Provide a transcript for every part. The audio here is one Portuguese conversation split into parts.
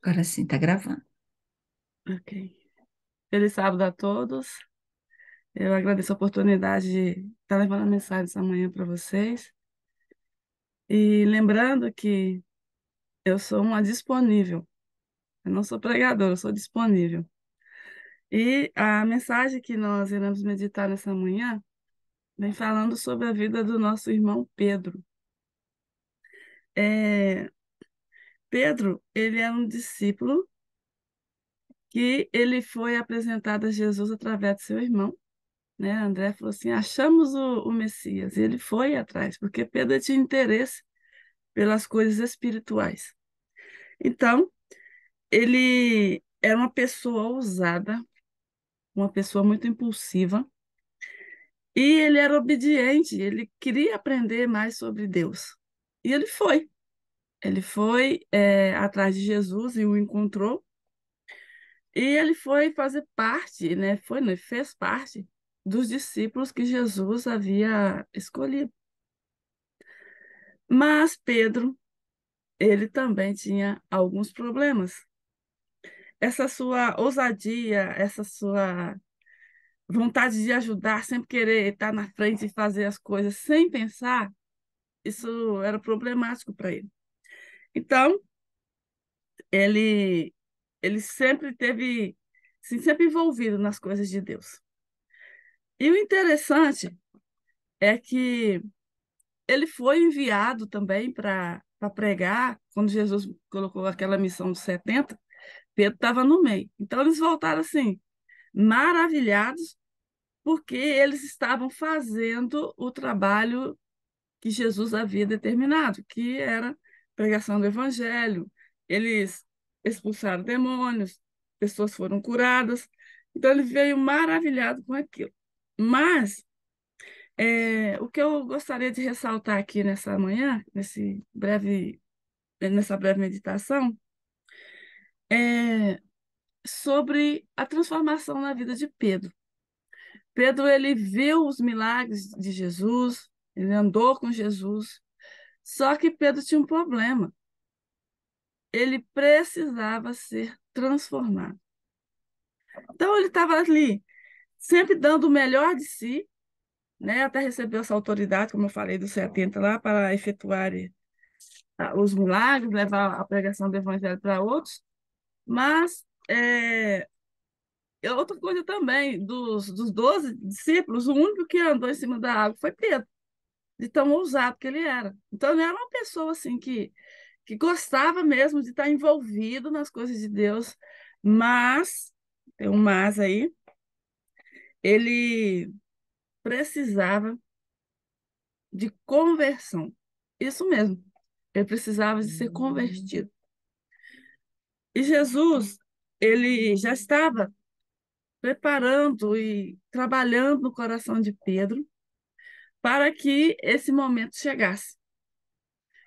Agora sim, tá gravando. Ok. Feliz sábado a todos. Eu agradeço a oportunidade de estar levando a mensagem essa manhã para vocês. E lembrando que eu sou uma disponível. Eu não sou pregadora, eu sou disponível. E a mensagem que nós iremos meditar nessa manhã vem falando sobre a vida do nosso irmão Pedro. É, Pedro, ele é um discípulo que ele foi apresentado a Jesus através de seu irmão, né? André falou assim: achamos o Messias. E ele foi atrás, porque Pedro tinha interesse pelas coisas espirituais. Então, ele era uma pessoa ousada, uma pessoa muito impulsiva, e ele era obediente, ele queria aprender mais sobre Deus. E ele foi. Ele foi atrás de Jesus e o encontrou, e ele foi fazer parte, né? Foi, né? Fez parte dos discípulos que Jesus havia escolhido. Mas Pedro, ele também tinha alguns problemas. Essa sua ousadia, essa sua vontade de ajudar, sempre querer estar na frente e fazer as coisas sem pensar, isso era problemático para ele. Então, ele ele sempre teve, assim, sempre envolvido nas coisas de Deus. E o interessante é que ele foi enviado também para pregar, quando Jesus colocou aquela missão dos 70, Pedro estava no meio. Então, eles voltaram assim, maravilhados, porque eles estavam fazendo o trabalho que Jesus havia determinado, que era pregação do evangelho. Eles expulsaram demônios, pessoas foram curadas. Então ele veio maravilhado com aquilo. Mas o que eu gostaria de ressaltar aqui nessa manhã, nessa breve meditação, é sobre a transformação na vida de Pedro. Pedro, ele viu os milagres de Jesus, ele andou com Jesus, só que Pedro tinha um problema. Ele precisava ser transformado. Então, ele estava ali, sempre dando o melhor de si, né? Até recebeu essa autoridade, como eu falei, dos 70 lá, para efetuar os milagres, levar a pregação do evangelho para outros. Mas, outra coisa também, dos 12 discípulos, o único que andou em cima da água foi Pedro, de tão ousado que ele era. Então, ele era uma pessoa assim que gostava mesmo de estar envolvido nas coisas de Deus, mas, tem um mas aí, ele precisava de conversão. Isso mesmo, ele precisava de ser convertido. E Jesus, ele já estava preparando e trabalhando no coração de Pedro para que esse momento chegasse.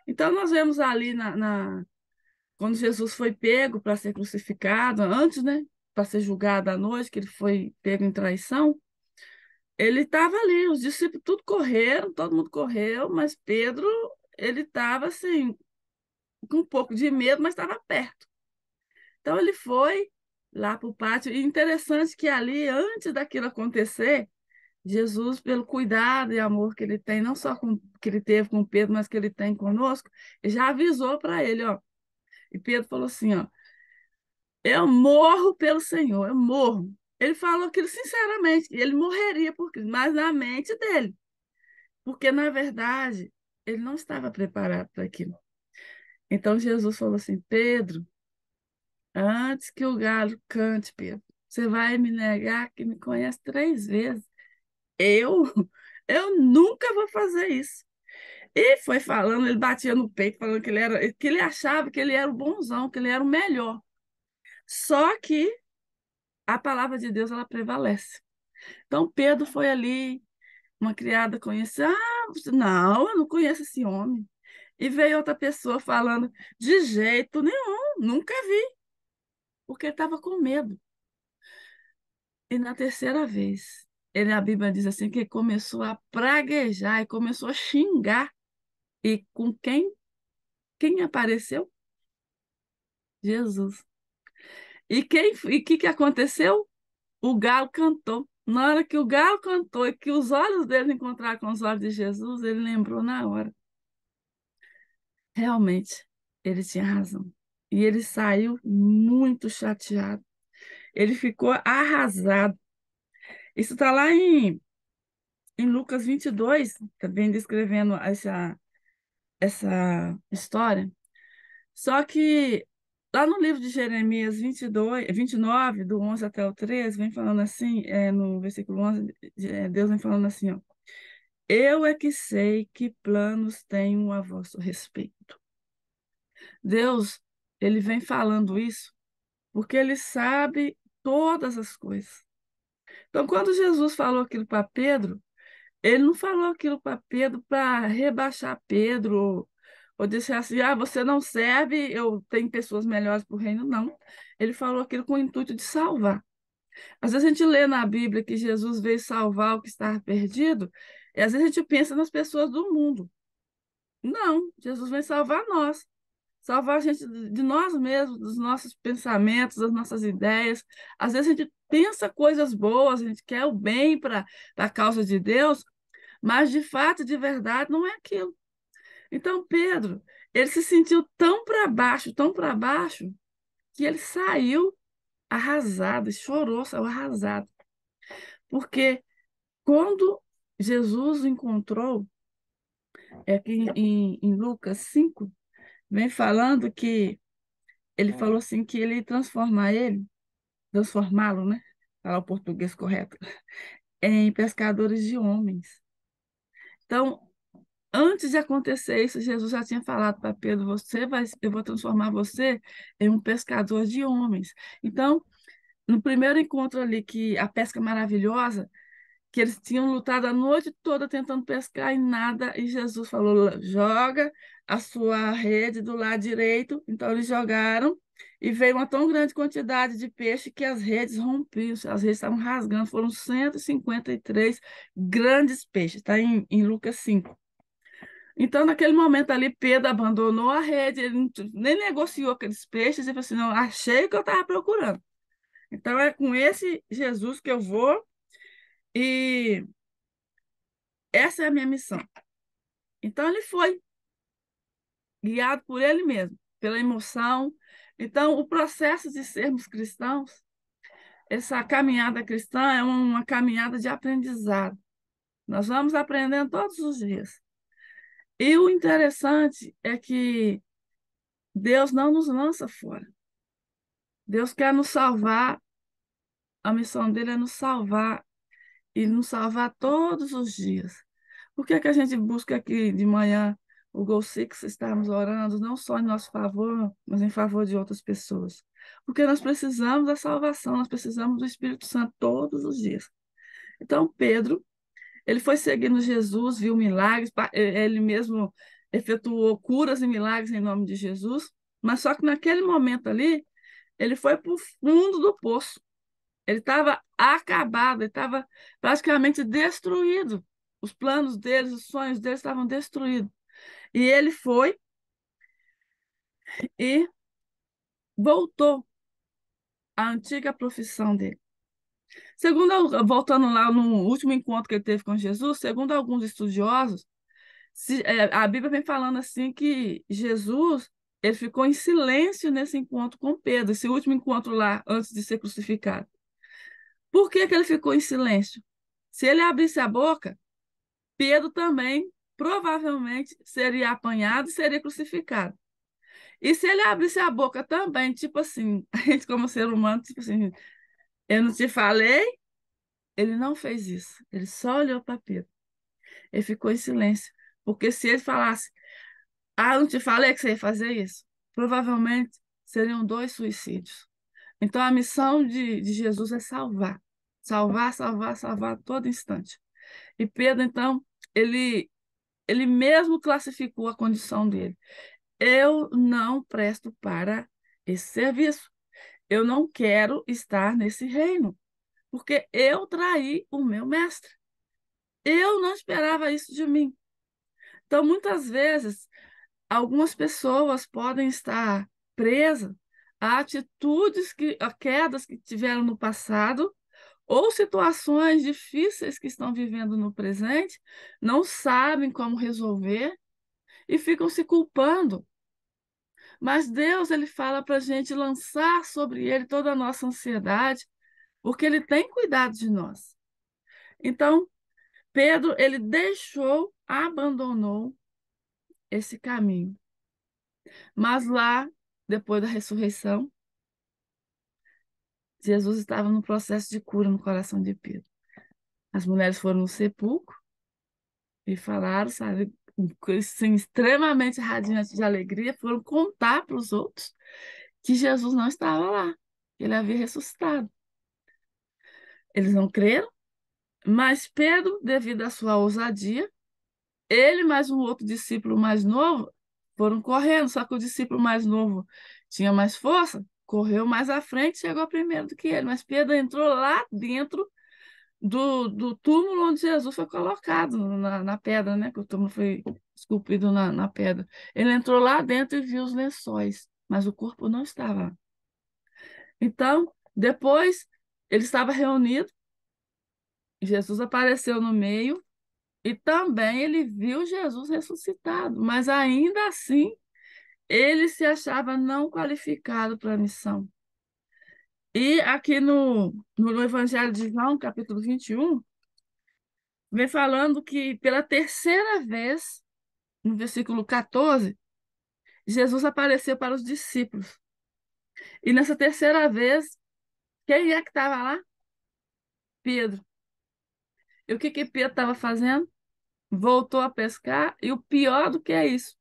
Então, nós vemos ali quando Jesus foi pego para ser crucificado, antes, né, para ser julgado à noite, que ele foi pego em traição, ele estava ali, os discípulos tudo correram, todo mundo correu, mas Pedro, ele estava assim, com um pouco de medo, mas estava perto. Então ele foi lá para o pátio, e interessante que ali, antes daquilo acontecer, Jesus, pelo cuidado e amor que ele tem, não só que ele teve com Pedro, mas que ele tem conosco, já avisou para ele, ó. E Pedro falou assim, ó: eu morro pelo Senhor, eu morro. Ele falou aquilo sinceramente, que ele morreria por Cristo, mas na mente dele, porque na verdade ele não estava preparado para aquilo. Então Jesus falou assim: Pedro, antes que o galo cante, Pedro, você vai me negar que me conhece 3 vezes. Eu, eu nunca vou fazer isso. E foi falando, ele batia no peito, falando que ele achava que ele era o bonzão, que ele era o melhor. Só que a palavra de Deus, ela prevalece. Então, Pedro foi ali, uma criada conheceu, não, eu não conheço esse homem. E veio outra pessoa falando, de jeito nenhum, nunca vi, porque estava com medo. E na terceira vez, a Bíblia diz assim, que ele começou a praguejar e começou a xingar. E com quem apareceu? Jesus. E que aconteceu? O galo cantou. Na hora que o galo cantou e que os olhos dele encontraram com os olhos de Jesus, ele lembrou na hora. Realmente, ele tinha razão. E ele saiu muito chateado. Ele ficou arrasado. Isso está lá em Lucas 22, também descrevendo essa história. Só que lá no livro de Jeremias 22, 29, do 11 até o 13, vem falando assim, no versículo 11, Deus vem falando assim, ó, eu é que sei que planos tenho a vosso respeito. Deus, ele vem falando isso porque ele sabe todas as coisas. Então, quando Jesus falou aquilo para Pedro, ele não falou aquilo para Pedro para rebaixar Pedro ou deixar assim, ah, você não serve, eu tenho pessoas melhores para o reino, não. Ele falou aquilo com o intuito de salvar. Às vezes a gente lê na Bíblia que Jesus veio salvar o que estava perdido, e às vezes a gente pensa nas pessoas do mundo. Não, Jesus veio salvar nós, salvar a gente de nós mesmos, dos nossos pensamentos, das nossas ideias. Às vezes a gente pensa coisas boas, a gente quer o bem para a causa de Deus, mas de fato, de verdade, não é aquilo. Então, Pedro, ele se sentiu tão para baixo, que ele saiu arrasado, chorou, saiu arrasado. Porque quando Jesus o encontrou, é que em Lucas 5 vem falando que ele falou assim que ele ia transformá-lo, né? Falar o português correto, em pescadores de homens. Então, antes de acontecer isso, Jesus já tinha falado para Pedro: eu vou transformar você em um pescador de homens. Então, no primeiro encontro ali, que a pesca maravilhosa, que eles tinham lutado a noite toda tentando pescar e nada, e Jesus falou: joga a sua rede do lado direito. Então, eles jogaram. E veio uma tão grande quantidade de peixe que as redes rompiam, as redes estavam rasgando. Foram 153 grandes peixes, está em Lucas 5. Então, naquele momento ali, Pedro abandonou a rede, ele nem negociou aqueles peixes, e falou assim: não, achei o que eu estava procurando. Então, é com esse Jesus que eu vou, e essa é a minha missão. Então, ele foi guiado por ele mesmo, pela emoção. Então, o processo de sermos cristãos, essa caminhada cristã é uma caminhada de aprendizado. Nós vamos aprendendo todos os dias. E o interessante é que Deus não nos lança fora. Deus quer nos salvar, a missão dele é nos salvar e nos salvar todos os dias. Por que é que a gente busca aqui de manhã o Gol Six, estarmos orando não só em nosso favor, mas em favor de outras pessoas? Porque nós precisamos da salvação, nós precisamos do Espírito Santo todos os dias. Então, Pedro, ele foi seguindo Jesus, viu milagres, ele mesmo efetuou curas e milagres em nome de Jesus, mas só que naquele momento ali, ele foi para o fundo do poço. Ele estava acabado, ele estava praticamente destruído. Os planos deles, os sonhos deles estavam destruídos. E ele foi e voltou à antiga profissão dele. Voltando lá no último encontro que ele teve com Jesus, segundo alguns estudiosos, a Bíblia vem falando assim que Jesus ele ficou em silêncio nesse encontro com Pedro, esse último encontro lá, antes de ser crucificado. Por que que ele ficou em silêncio? Se ele abrisse a boca, Pedro também provavelmente seria apanhado e seria crucificado. E se ele abrisse a boca também, tipo assim, a gente como ser humano, tipo assim, eu não te falei, ele não fez isso. Ele só olhou para Pedro. Ele ficou em silêncio. Porque se ele falasse, ah, eu não te falei que você ia fazer isso, provavelmente seriam dois suicídios. Então a missão de Jesus é salvar. Salvar, salvar, salvar a todo instante. E Pedro, então, ele mesmo classificou a condição dele. Eu não presto para esse serviço. Eu não quero estar nesse reino, porque eu traí o meu mestre. Eu não esperava isso de mim. Então, muitas vezes, algumas pessoas podem estar presas a atitudes a quedas que tiveram no passado, ou situações difíceis que estão vivendo no presente, não sabem como resolver e ficam se culpando. Mas Deus, ele fala para a gente lançar sobre ele toda a nossa ansiedade, porque ele tem cuidado de nós. Então, Pedro, ele abandonou esse caminho. Mas lá, depois da ressurreição, Jesus estava no processo de cura no coração de Pedro. As mulheres foram no sepulcro e falaram, sabe, assim, extremamente radiantes de alegria, foram contar para os outros que Jesus não estava lá, que ele havia ressuscitado. Eles não creram, mas Pedro, devido à sua ousadia, ele mais um outro discípulo mais novo foram correndo, só que o discípulo mais novo tinha mais força, correu mais à frente, chegou primeiro do que ele, mas Pedro entrou lá dentro do túmulo onde Jesus foi colocado, na pedra, né? Que o túmulo foi esculpido na pedra. Ele entrou lá dentro e viu os lençóis, mas o corpo não estava lá. Então, depois, ele estava reunido, Jesus apareceu no meio e também ele viu Jesus ressuscitado, mas ainda assim ele se achava não qualificado para a missão. E aqui no Evangelho de João, capítulo 21, vem falando que pela terceira vez, no versículo 14, Jesus apareceu para os discípulos. E nessa terceira vez, quem é que estava lá? Pedro. E o que que Pedro estava fazendo? Voltou a pescar, e o pior do que é isso,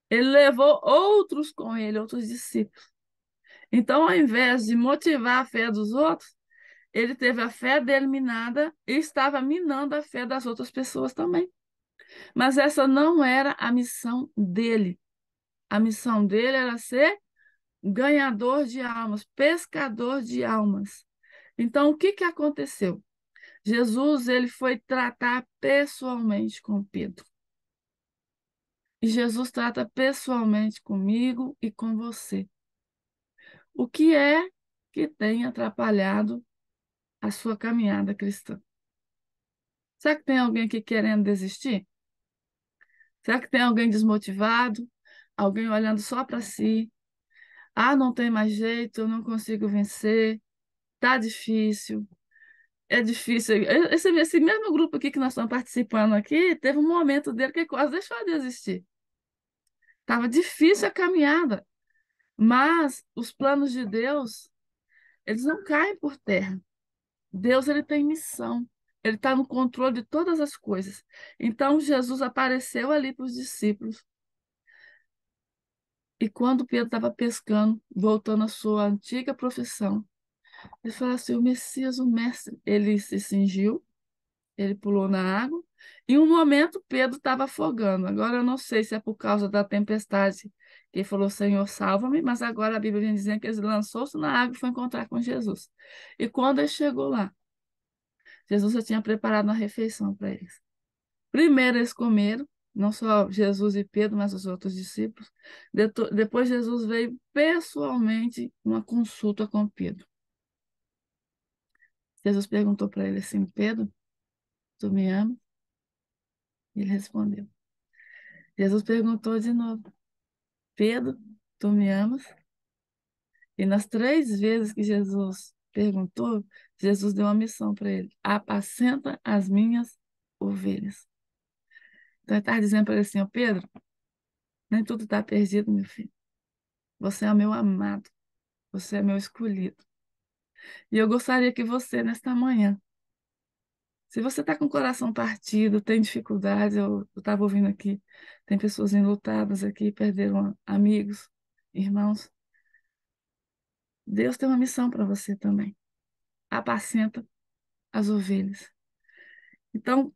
ele levou outros com ele, outros discípulos. Então, ao invés de motivar a fé dos outros, ele teve a fé dele minada e estava minando a fé das outras pessoas também. Mas essa não era a missão dele. A missão dele era ser ganhador de almas, pescador de almas. Então, o que que aconteceu? Jesus, ele foi tratar pessoalmente com Pedro. E Jesus trata pessoalmente comigo e com você. O que é que tem atrapalhado a sua caminhada cristã? Será que tem alguém aqui querendo desistir? Será que tem alguém desmotivado? Alguém olhando só para si? Ah, não tem mais jeito, eu não consigo vencer, tá difícil, é difícil. Esse mesmo grupo aqui que nós estamos participando aqui, teve um momento dele que quase deixou de existir. Estava difícil a caminhada, mas os planos de Deus, eles não caem por terra. Deus, ele tem missão. Ele está no controle de todas as coisas. Então, Jesus apareceu ali para os discípulos. E quando Pedro estava pescando, voltando à sua antiga profissão, ele falou assim: o Messias, o Mestre, ele se cingiu, ele pulou na água. Em um momento, Pedro estava afogando. Agora, eu não sei se é por causa da tempestade que ele falou: Senhor, salva-me. Mas agora a Bíblia vem dizendo que ele lançou-se na água e foi encontrar com Jesus. E quando ele chegou lá, Jesus já tinha preparado uma refeição para eles. Primeiro eles comeram, não só Jesus e Pedro, mas os outros discípulos. Depois Jesus veio pessoalmente uma consulta com Pedro. Jesus perguntou para ele assim: Pedro, tu me ama? Ele respondeu. Jesus perguntou de novo: Pedro, tu me amas? E nas três vezes que Jesus perguntou, Jesus deu uma missão para ele: apacenta as minhas ovelhas. Então ele estava dizendo para ele assim: ó Pedro, nem tudo está perdido, meu filho. Você é o meu amado, você é meu escolhido. E eu gostaria que você, nesta manhã, se você está com o coração partido, tem dificuldades, eu estava ouvindo aqui, tem pessoas enlutadas aqui, perderam amigos, irmãos. Deus tem uma missão para você também. Apacenta as ovelhas. Então,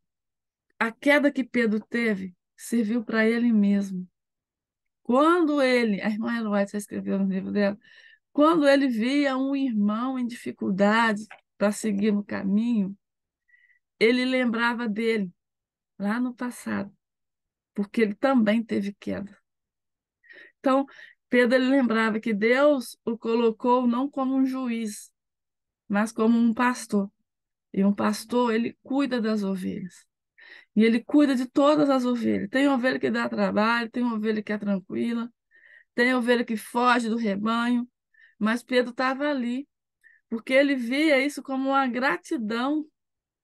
a queda que Pedro teve serviu para ele mesmo. Quando ele, a irmã Ellen White já escreveu no livro dela, quando ele via um irmão em dificuldade para seguir no caminho, ele lembrava dele lá no passado, porque ele também teve queda. Então, Pedro ele lembrava que Deus o colocou não como um juiz, mas como um pastor. E um pastor, ele cuida das ovelhas. E ele cuida de todas as ovelhas. Tem ovelha que dá trabalho, tem ovelha que é tranquila, tem ovelha que foge do rebanho, mas Pedro estava ali, porque ele via isso como uma gratidão,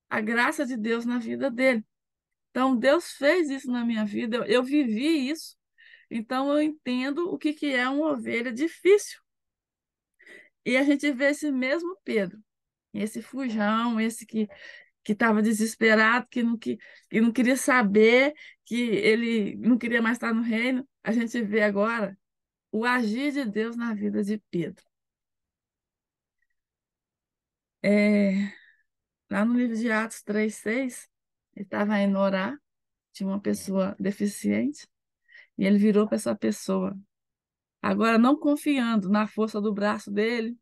a graça de Deus na vida dele. Então, Deus fez isso na minha vida, eu vivi isso, então eu entendo o que que é uma ovelha difícil. E a gente vê esse mesmo Pedro, esse fujão, esse que estava desesperado, que não queria saber, que ele não queria mais estar no reino. A gente vê agora o agir de Deus na vida de Pedro. É, lá no livro de Atos 3:6, ele estava indo orar, tinha uma pessoa deficiente, e ele virou para essa pessoa. Agora, não confiando na força do braço dele,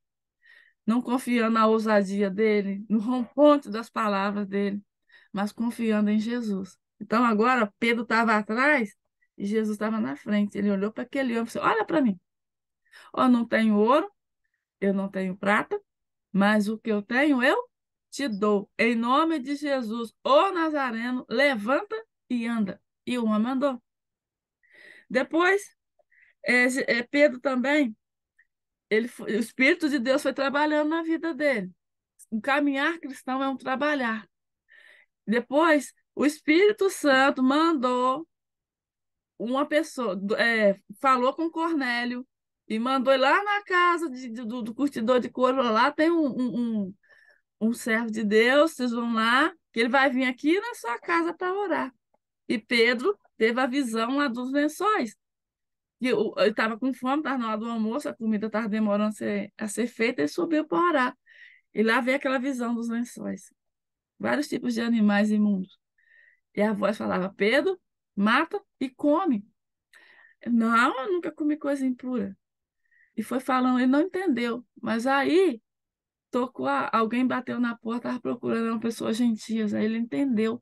não confiando na ousadia dele, no rompante das palavras dele, mas confiando em Jesus. Então, agora, Pedro estava atrás e Jesus estava na frente. Ele olhou para aquele homem e disse: Olha para mim, eu não tenho ouro, eu não tenho prata, mas o que eu tenho eu te dou. Em nome de Jesus, o Nazareno, levanta e anda. E o homem andou. Depois, Pedro também, o Espírito de Deus foi trabalhando na vida dele. O caminhar cristão é um trabalhar. Depois, o Espírito Santo mandou uma pessoa, falou com Cornélio e mandou ir lá na casa do curtidor de couro. Lá tem um servo de Deus, vocês vão lá, que ele vai vir aqui na sua casa para orar. E Pedro teve a visão lá dos lençóis. E ele estava com fome, estava na hora do almoço, a comida estava demorando a ser feita, ele subiu para orar. E lá veio aquela visão dos lençóis. Vários tipos de animais imundos. E a voz falava: Pedro, mata e come. Não, eu nunca comi coisa impura. E foi falando, ele não entendeu. Mas aí tocou, alguém bateu na porta, estava procurando uma pessoa gentias. Aí ele entendeu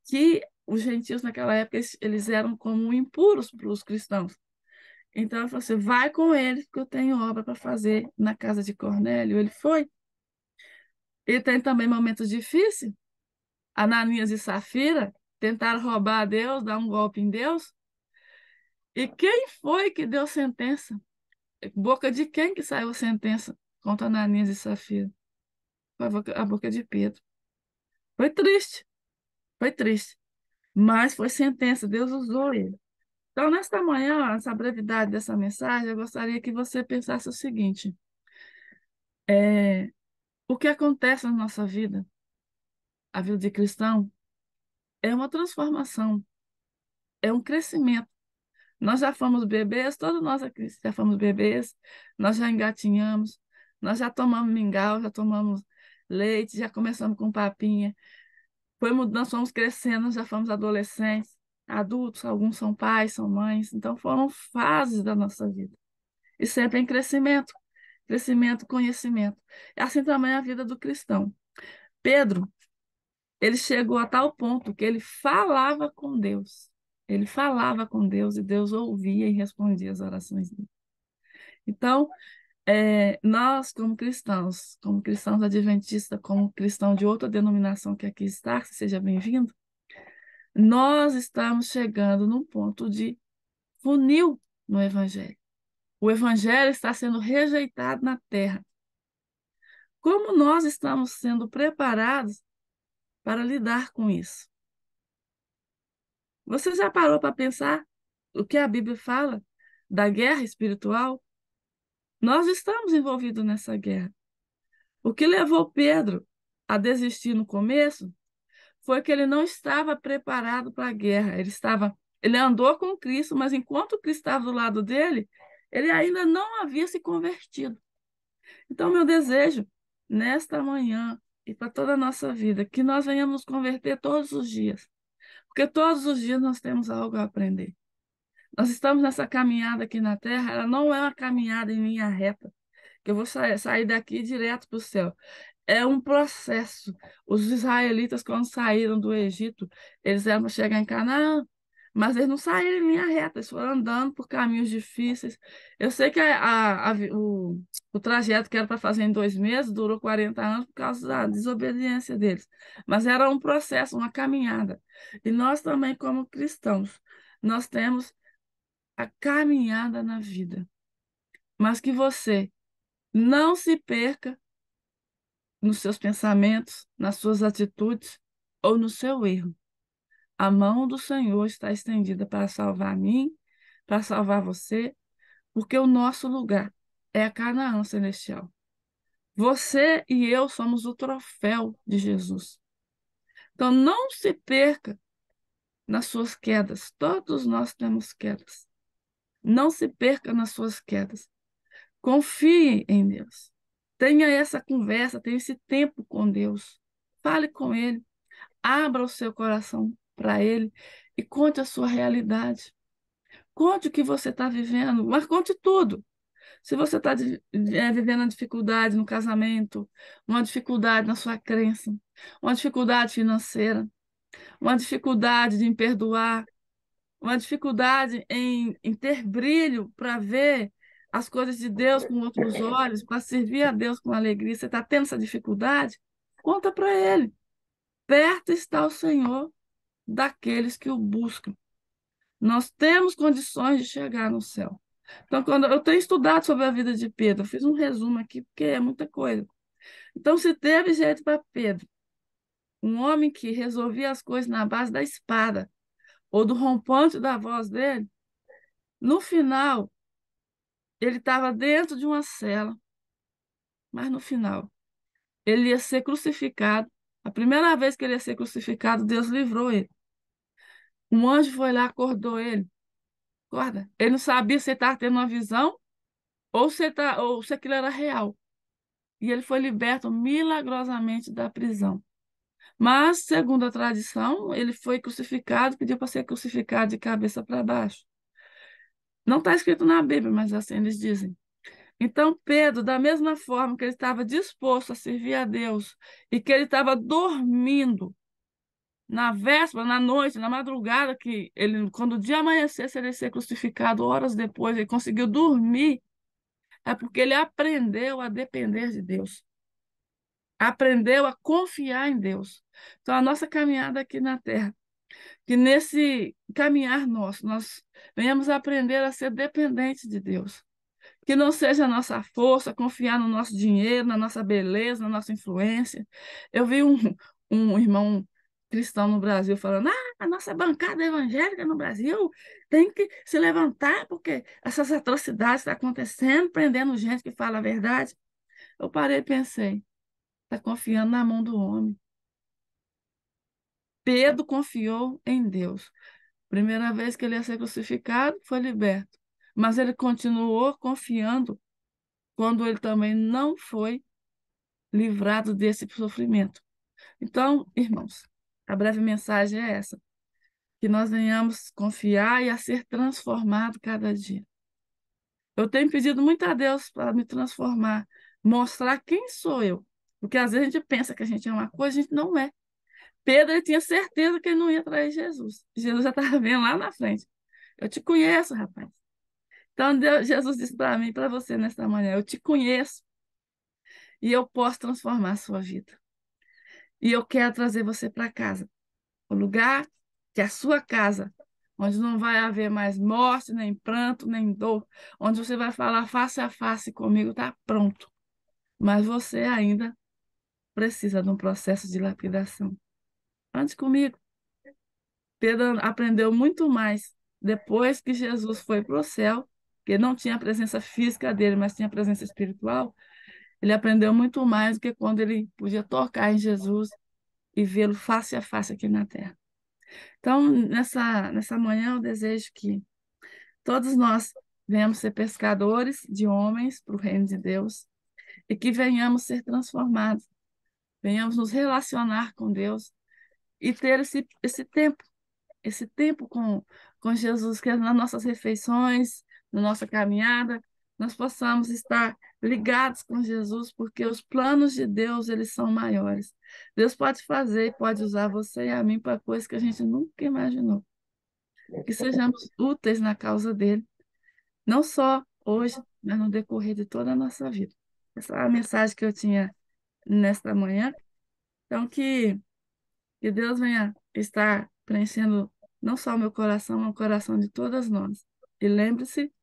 que os gentios naquela época eles eram como impuros para os cristãos. Então ele falou assim: vai com eles, porque eu tenho obra para fazer na casa de Cornélio. Ele foi. E tem também momentos difíceis. Ananias e Safira tentaram roubar a Deus, dar um golpe em Deus. E quem foi que deu sentença? Boca de quem que saiu a sentença contra Ananias e Safira? Foi a boca de Pedro. Foi triste, foi triste. Mas foi sentença, Deus usou ele. Então, nesta manhã, essa brevidade dessa mensagem, eu gostaria que você pensasse o seguinte: é, o que acontece na nossa vida, a vida de cristão, é uma transformação, é um crescimento. Nós já fomos bebês, todos nós aqui já fomos bebês, nós já engatinhamos, nós já tomamos mingau, já tomamos leite, já começamos com papinha. Nós fomos crescendo, nós já fomos adolescentes, adultos, alguns são pais, são mães, então foram fases da nossa vida. E sempre em crescimento, crescimento, conhecimento. É assim também a vida do cristão. Pedro, ele chegou a tal ponto que ele falava com Deus. Ele falava com Deus e Deus ouvia e respondia as orações dele. Então, nós, como cristãos adventistas, como cristão de outra denominação que aqui está, seja bem-vindo, nós estamos chegando num ponto de funil no Evangelho. O Evangelho está sendo rejeitado na terra. Como nós estamos sendo preparados para lidar com isso? Você já parou para pensar o que a Bíblia fala da guerra espiritual? Nós estamos envolvidos nessa guerra. O que levou Pedro a desistir no começo foi que ele não estava preparado para a guerra. Ele andou com Cristo, mas enquanto Cristo estava do lado dele, ele ainda não havia se convertido. Então, meu desejo nesta manhã e para toda a nossa vida, que nós venhamos nos converter todos os dias, porque todos os dias nós temos algo a aprender. Nós estamos nessa caminhada aqui na Terra, ela não é uma caminhada em linha reta, que eu vou sair daqui direto para o céu. É um processo. Os israelitas, quando saíram do Egito, eles eram para chegar em Canaã, Mas eles não saíram em linha reta, eles foram andando por caminhos difíceis. Eu sei que o trajeto que era para fazer em 2 meses durou 40 anos por causa da desobediência deles. Mas era um processo, uma caminhada. E nós também, como cristãos, nós temos a caminhada na vida. Mas que você não se perca nos seus pensamentos, nas suas atitudes ou no seu erro. A mão do Senhor está estendida para salvar a mim, para salvar você, porque o nosso lugar é a Canaã celestial. Você e eu somos o troféu de Jesus. Então não se perca nas suas quedas. Todos nós temos quedas. Não se perca nas suas quedas. Confie em Deus. Tenha essa conversa, tenha esse tempo com Deus. Fale com Ele. Abra o seu coração para Ele e conte a sua realidade. Conte o que você está vivendo, mas conte tudo. Se você está vivendo uma dificuldade no casamento, uma dificuldade na sua crença, uma dificuldade financeira, uma dificuldade em perdoar, uma dificuldade em ter brilho para ver as coisas de Deus com outros olhos, para servir a Deus com alegria, você está tendo essa dificuldade? Conta para Ele. Perto está o Senhor daqueles que o buscam. Nós temos condições de chegar no céu. Então, quando eu tenho estudado sobre a vida de Pedro, eu fiz um resumo aqui, porque é muita coisa. Então, se teve jeito para Pedro, um homem que resolvia as coisas na base da espada, ou do rompante da voz dele, no final, ele estava dentro de uma cela, mas no final, ele ia ser crucificado. A primeira vez que ele ia ser crucificado, Deus livrou ele. Um anjo foi lá, acordou ele. Acorda. Ele não sabia se ele estava tendo uma visão ou se aquilo era real. E ele foi liberto milagrosamente da prisão. Mas, segundo a tradição, ele foi crucificado, pediu para ser crucificado de cabeça para baixo. Não está escrito na Bíblia, mas assim eles dizem. Então, Pedro, da mesma forma que ele estava disposto a servir a Deus e que ele estava dormindo na véspera, na noite, na madrugada, que ele, quando o dia amanhecesse, ele ia ser crucificado, horas depois, ele conseguiu dormir, é porque ele aprendeu a depender de Deus. Aprendeu a confiar em Deus. Então, a nossa caminhada aqui na Terra, que nesse caminhar nosso, nós venhamos aprender a ser dependentes de Deus. Que não seja a nossa força confiar no nosso dinheiro, na nossa beleza, na nossa influência. Eu vi um irmão cristão no Brasil falando: a nossa bancada evangélica no Brasil tem que se levantar porque essas atrocidades estão acontecendo, prendendo gente que fala a verdade. Eu parei e pensei: está confiando na mão do homem. Pedro confiou em Deus. Primeira vez que ele ia ser crucificado, foi liberto. Mas ele continuou confiando quando ele também não foi livrado desse sofrimento. Então, irmãos, a breve mensagem é essa: que nós venhamos confiar e a ser transformado cada dia. Eu tenho pedido muito a Deus para me transformar, mostrar quem sou eu. Porque às vezes a gente pensa que a gente é uma coisa, a gente não é. Pedro ele tinha certeza que ele não ia trair Jesus. Jesus já estava vendo lá na frente. Eu te conheço, rapaz. Então Jesus disse para mim, para você nesta manhã: eu te conheço e eu posso transformar a sua vida. E eu quero trazer você para casa, o lugar que é a sua casa, onde não vai haver mais morte, nem pranto, nem dor, onde você vai falar face a face comigo, está pronto. Mas você ainda precisa de um processo de lapidação. Ande comigo. Pedro aprendeu muito mais depois que Jesus foi para o céu, que não tinha a presença física dele, mas tinha a presença espiritual. Ele aprendeu muito mais do que quando ele podia tocar em Jesus e vê-lo face a face aqui na terra. Então, nessa manhã, eu desejo que todos nós venhamos ser pescadores de homens para o reino de Deus e que venhamos ser transformados, venhamos nos relacionar com Deus e ter esse tempo com Jesus, que nas nossas refeições, na nossa caminhada, nós possamos estar ligados com Jesus, porque os planos de Deus, eles são maiores. Deus pode fazer e pode usar você e a mim para coisas que a gente nunca imaginou. que sejamos úteis na causa dele, não só hoje, mas no decorrer de toda a nossa vida. Essa é a mensagem que eu tinha nesta manhã. Então, que Deus venha estar preenchendo não só o meu coração, mas o coração de todas nós. E lembre-se,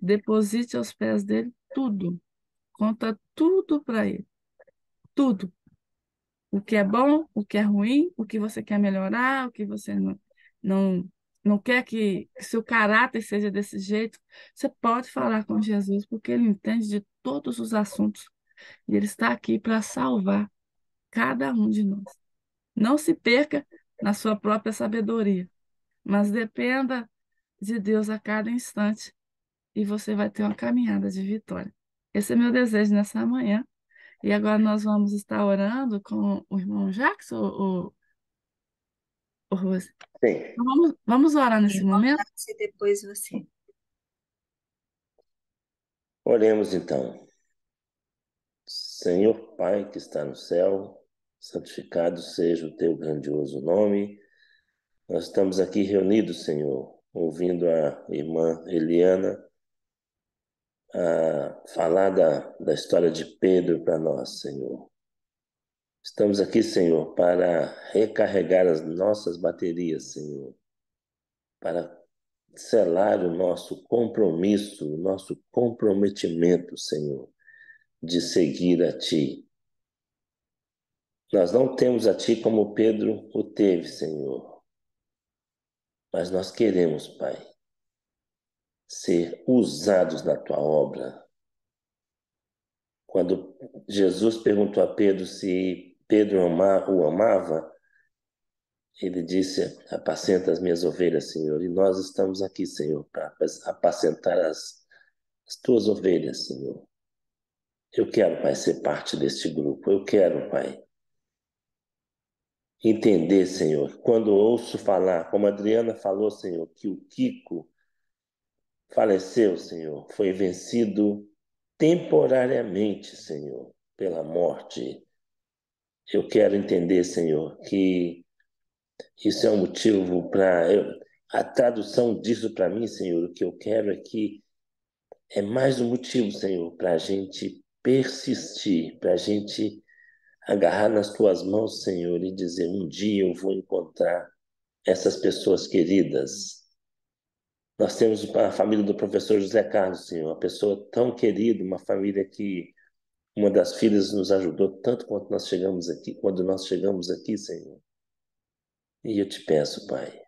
deposite aos pés dele tudo. Conta tudo para ele. Tudo. O que é bom, o que é ruim, o que você quer melhorar, o que você não, não quer que seu caráter seja desse jeito. Você pode falar com Jesus, porque ele entende de todos os assuntos. E ele está aqui para salvar cada um de nós. Não se perca na sua própria sabedoria, mas dependa de Deus a cada instante e você vai ter uma caminhada de vitória. Esse é meu desejo nessa manhã. E agora nós vamos estar orando com o irmão Jackson, ou Rose. Sim, Então, vamos orar nesse Irmão momento? Jacques, e depois você. oremos então. Senhor Pai que está no céu, santificado seja o teu grandioso nome. Nós estamos aqui reunidos, Senhor, ouvindo a irmã Eliana falar da história de Pedro para nós, Senhor. Estamos aqui, Senhor, para recarregar as nossas baterias, Senhor, para selar o nosso compromisso, o nosso comprometimento, Senhor, de seguir a Ti. Nós não temos a Ti como Pedro o teve, Senhor, mas nós queremos, Pai, ser usados na Tua obra. Quando Jesus perguntou a Pedro se Pedro o amava, ele disse: apacenta as minhas ovelhas, Senhor. E nós estamos aqui, Senhor, para apacentar as tuas ovelhas, Senhor. Eu quero, Pai, ser parte deste grupo. Eu quero, Pai, entender, Senhor. Quando ouço falar, como a Adriana falou, Senhor, que o Kiko faleceu, Senhor, foi vencido temporariamente, Senhor, pela morte. Eu quero entender, Senhor, que isso é um motivo para. A tradução disso para mim, Senhor, o que eu quero é que é mais um motivo, Senhor, para a gente persistir, para a gente agarrar nas tuas mãos, Senhor, e dizer: um dia eu vou encontrar essas pessoas queridas. Nós temos a família do professor José Carlos, Senhor, uma pessoa tão querida, uma família que uma das filhas nos ajudou tanto quanto nós chegamos aqui, quando nós chegamos aqui, Senhor. E eu te peço, Pai,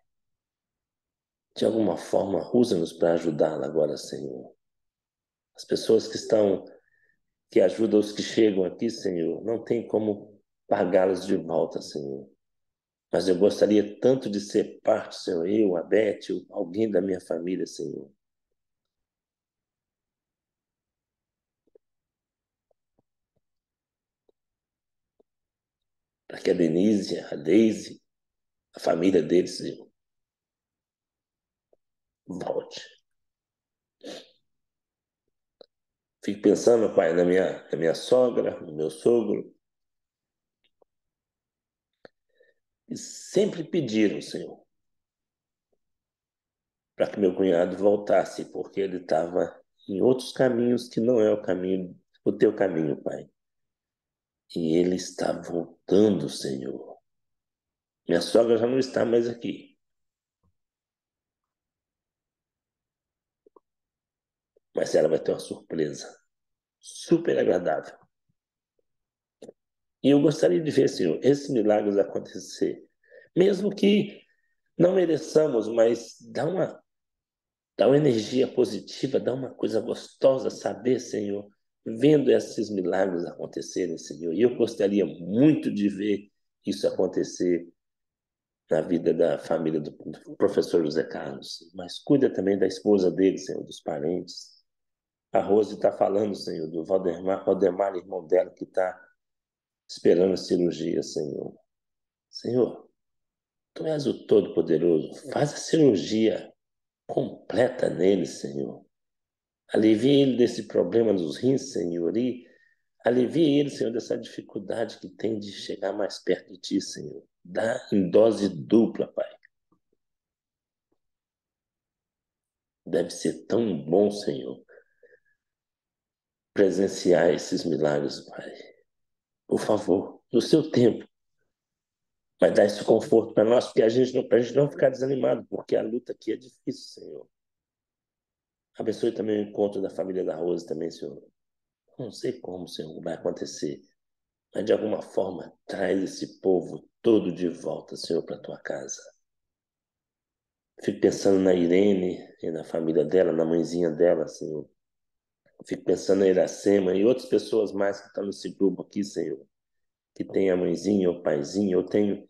de alguma forma, usa-nos para ajudá-la agora, Senhor. As pessoas que ajudam os que chegam aqui, Senhor, não tem como pagá-los de volta, Senhor. Mas eu gostaria tanto de ser parte, Senhor, eu, a Beth, alguém da minha família, Senhor. Para que a Denise, a Deise, a família deles, Senhor, volte. Fico pensando, Pai, na minha sogra, no meu sogro, e sempre pediram, Senhor, para que meu cunhado voltasse, porque ele estava em outros caminhos que não é o caminho, o teu caminho, Pai. E ele está voltando, Senhor. Minha sogra já não está mais aqui, mas ela vai ter uma surpresa super agradável. E eu gostaria de ver, Senhor, esses milagres acontecer. Mesmo que não mereçamos, mas dá uma energia positiva, dá uma coisa gostosa saber, Senhor, vendo esses milagres acontecerem, Senhor. E eu gostaria muito de ver isso acontecer na vida da família do professor José Carlos. Mas cuida também da esposa dele, Senhor, dos parentes. A Rose está falando, Senhor, do Valdemar, irmão dela, que está esperando a cirurgia, Senhor. Senhor, Tu és o Todo-Poderoso. Faz a cirurgia completa nele, Senhor. Alivie ele desse problema dos rins, Senhor, e alivie ele, Senhor, dessa dificuldade que tem de chegar mais perto de Ti, Senhor. Dá em dose dupla, Pai. Deve ser tão bom, Senhor, presenciar esses milagres, Pai. Por favor, no seu tempo, vai dar esse conforto para nós, porque para a gente não ficar desanimado, porque a luta aqui é difícil, Senhor. Abençoe também o encontro da família da Rose também, Senhor. Não sei como, Senhor, vai acontecer, mas de alguma forma traz esse povo todo de volta, Senhor, para a tua casa. Fico pensando na Irene e na família dela, na mãezinha dela, Senhor. Fico pensando na Iracema e outras pessoas mais que estão nesse grupo aqui, Senhor, que tem a mãezinha ou o paizinho. Eu tenho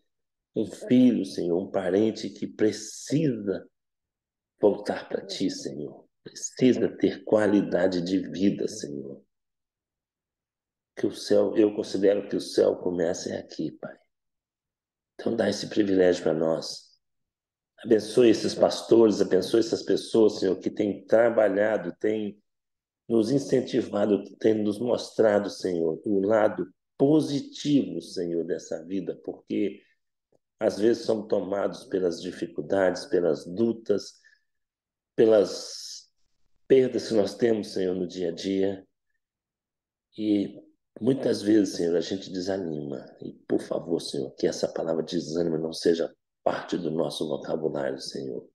um filho, Senhor, um parente que precisa voltar para ti, Senhor. Precisa ter qualidade de vida, Senhor. Que o céu, eu considero que o céu começa aqui, Pai. Então dá esse privilégio para nós. Abençoe esses pastores, abençoe essas pessoas, Senhor, que têm trabalhado, têm nos incentivado, têm nos mostrado, Senhor, o lado positivo, Senhor, dessa vida, porque às vezes somos tomados pelas dificuldades, pelas lutas, pelas perdas que nós temos, Senhor, no dia a dia. E muitas vezes, Senhor, a gente desanima. E, por favor, Senhor, que essa palavra desânimo não seja parte do nosso vocabulário, Senhor.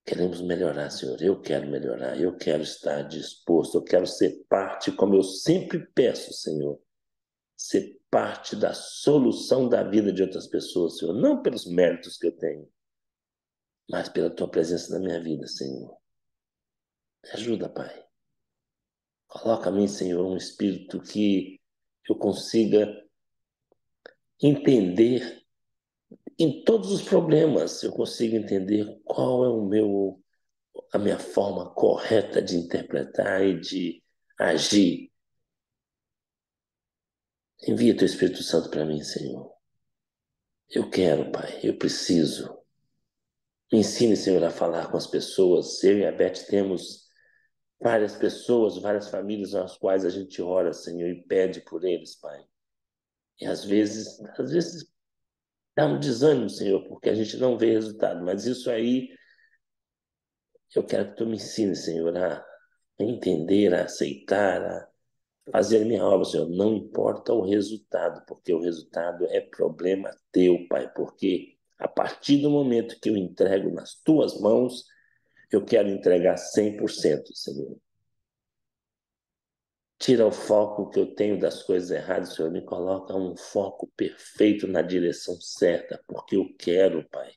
Queremos melhorar, Senhor. Eu quero melhorar. Eu quero estar disposto. Eu quero ser parte, como eu sempre peço, Senhor, ser parte da solução da vida de outras pessoas, Senhor. Não pelos méritos que eu tenho, mas pela tua presença na minha vida, Senhor. Me ajuda, Pai. Coloca a mim, Senhor, um espírito que eu consiga entender em todos os problemas, eu consigo entender qual é a minha forma correta de interpretar e de agir. Envia teu Espírito Santo para mim, Senhor. Eu quero, Pai, eu preciso. Me ensine, Senhor, a falar com as pessoas. Eu e a Beth temos várias pessoas, várias famílias nas quais a gente ora, Senhor, e pede por eles, Pai. E às vezes dá um desânimo, Senhor, porque a gente não vê resultado. Mas isso aí eu quero que tu me ensine, Senhor, a entender, a aceitar, a fazer a minha obra, Senhor. Não importa o resultado, porque o resultado é problema teu, Pai. Porque a partir do momento que eu entrego nas tuas mãos, eu quero entregar 100%, Senhor. Tira o foco que eu tenho das coisas erradas, Senhor. Me coloca um foco perfeito na direção certa, porque eu quero, Pai,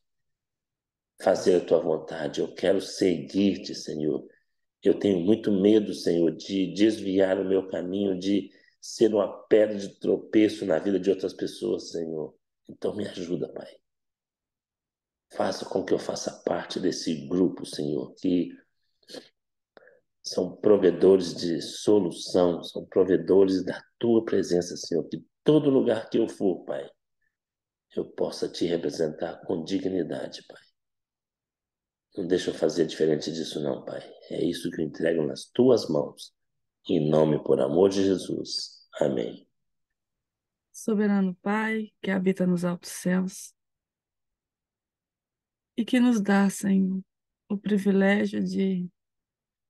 fazer a tua vontade. Eu quero seguir-te, Senhor. Eu tenho muito medo, Senhor, de desviar o meu caminho, de ser uma pedra de tropeço na vida de outras pessoas, Senhor. Então me ajuda, Pai. Faça com que eu faça parte desse grupo, Senhor, que são provedores de solução, são provedores da tua presença, Senhor. Que todo lugar que eu for, Pai, eu possa te representar com dignidade, Pai. Não deixa eu fazer diferente disso, não, Pai. É isso que eu entrego nas tuas mãos. Em nome, por amor de Jesus. Amém. Soberano Pai, que habita nos altos céus, e que nos dá, Senhor, o privilégio de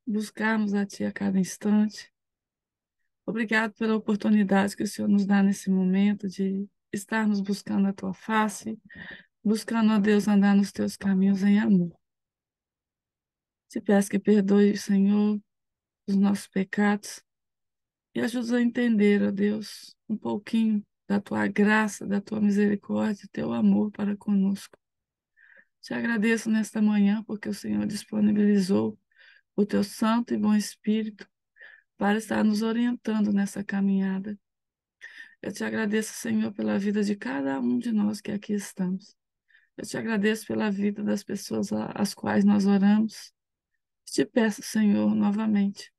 buscarmos a Ti a cada instante. Obrigado pela oportunidade que o Senhor nos dá nesse momento de estarmos buscando a Tua face, buscando, ó Deus, andar nos Teus caminhos em amor. Te peço que perdoe, Senhor, os nossos pecados e ajude a entender, ó Deus, um pouquinho da Tua graça, da Tua misericórdia, Teu amor para conosco. Te agradeço nesta manhã porque o Senhor disponibilizou o Teu Santo e bom Espírito para estar nos orientando nessa caminhada. Eu te agradeço, Senhor, pela vida de cada um de nós que aqui estamos. Eu te agradeço pela vida das pessoas às quais nós oramos. Te peço, Senhor, novamente,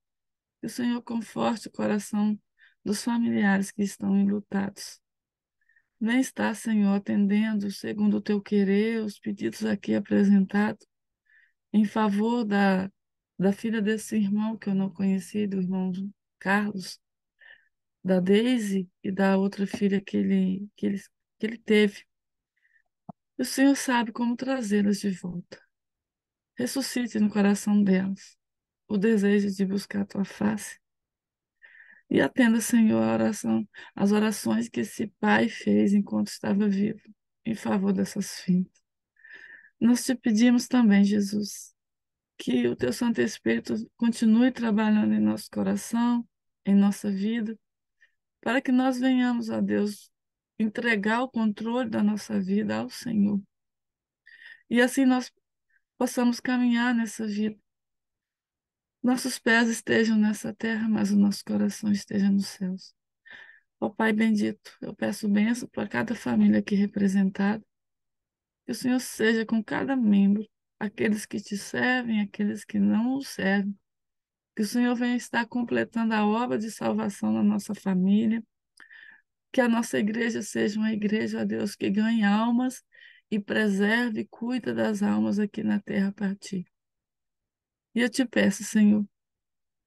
que o Senhor conforte o coração dos familiares que estão enlutados. Vem estar, Senhor, atendendo, segundo o teu querer, os pedidos aqui apresentados, em favor da filha desse irmão que eu não conheci, do irmão Carlos, da Daisy e da outra filha que ele teve. O Senhor sabe como trazê-las de volta. ressuscite no coração delas o desejo de buscar a tua face. E atenda, Senhor, as orações que esse pai fez enquanto estava vivo, em favor dessas filhas. Nós te pedimos também, Jesus, que o teu Santo Espírito continue trabalhando em nosso coração, em nossa vida, para que nós venhamos, a Deus, entregar o controle da nossa vida ao Senhor. E assim nós possamos caminhar nessa vida. Nossos pés estejam nessa terra, mas o nosso coração esteja nos céus. Ó Pai bendito, eu peço bênção para cada família aqui representada. Que o Senhor seja com cada membro, aqueles que te servem, aqueles que não o servem. Que o Senhor venha estar completando a obra de salvação na nossa família. Que a nossa igreja seja uma igreja, ó Deus, que ganhe almas e preserve e cuida das almas aqui na terra a partir. E eu te peço, Senhor,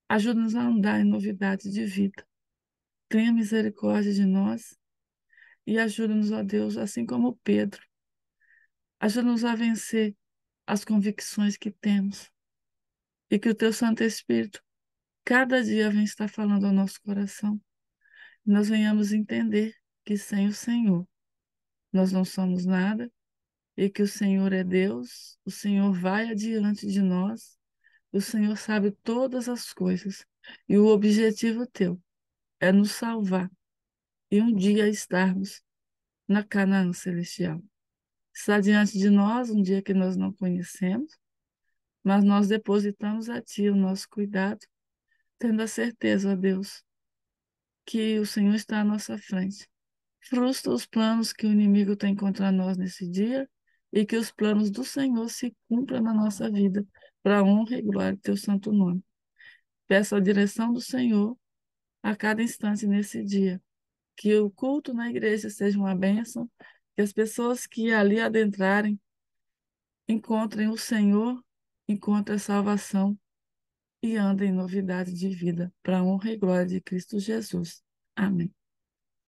ajuda-nos a andar em novidade de vida. Tenha misericórdia de nós e ajuda-nos, ó Deus, assim como Pedro. Ajuda-nos a vencer as convicções que temos e que o teu Santo Espírito cada dia vem estar falando ao nosso coração. E nós venhamos entender que sem o Senhor nós não somos nada e que o Senhor é Deus, o Senhor vai adiante de nós, o Senhor sabe todas as coisas e o objetivo teu é nos salvar e um dia estarmos na Canaã celestial. Está diante de nós um dia que nós não conhecemos, mas nós depositamos a Ti o nosso cuidado, tendo a certeza, ó Deus, que o Senhor está à nossa frente. Frustra os planos que o inimigo tem contra nós nesse dia e que os planos do Senhor se cumpram na nossa vida, para a honra e glória do Teu santo nome. Peço a direção do Senhor a cada instante nesse dia, que o culto na igreja seja uma bênção, que as pessoas que ali adentrarem encontrem o Senhor, encontrem a salvação e andem em novidade de vida, para a honra e glória de Cristo Jesus. Amém.